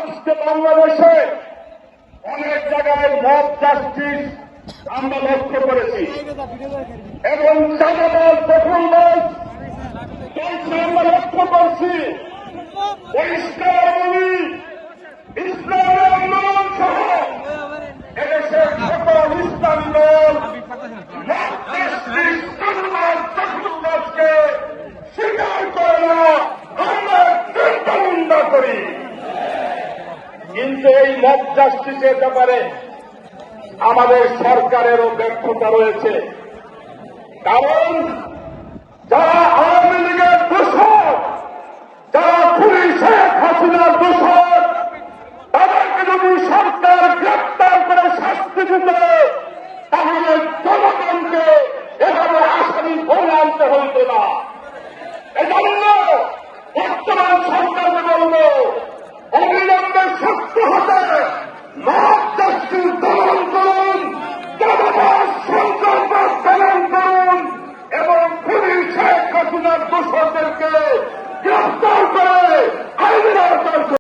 আজকে বাংলাদেশে অনেক জায়গায় মব জাস্টিস আমরা লক্ষ্য করেছি এবং চাঁদাবাজ দখলবাজ আমরা লক্ষ্য করছি। পরিষ্কার ইসলামী আন্দোলন সহ এদেশের সকল ইসলামী দল দখলবাজকে স্বীকার করে না, আমরা নিন্দা করি। কিন্তু এই মব জাস্টিসের ব্যাপারে আমাদের সরকারেরও ব্যর্থতা রয়েছে। কারণ যারা আওয়ামী লীগের দোষর, যারা খুনি শেখ হাসিনার দোষর, তাদেরকে যদি সরকার গ্রেপ্তার করে শাস্তি দিতে, তাহলে জনগণকে এভাবে আসামি ধরে আনতে হইত না। এজন্য বর্তমান সরকারকে বলব, অবিলম্বে শক্ত হাতে মব জাস্টিস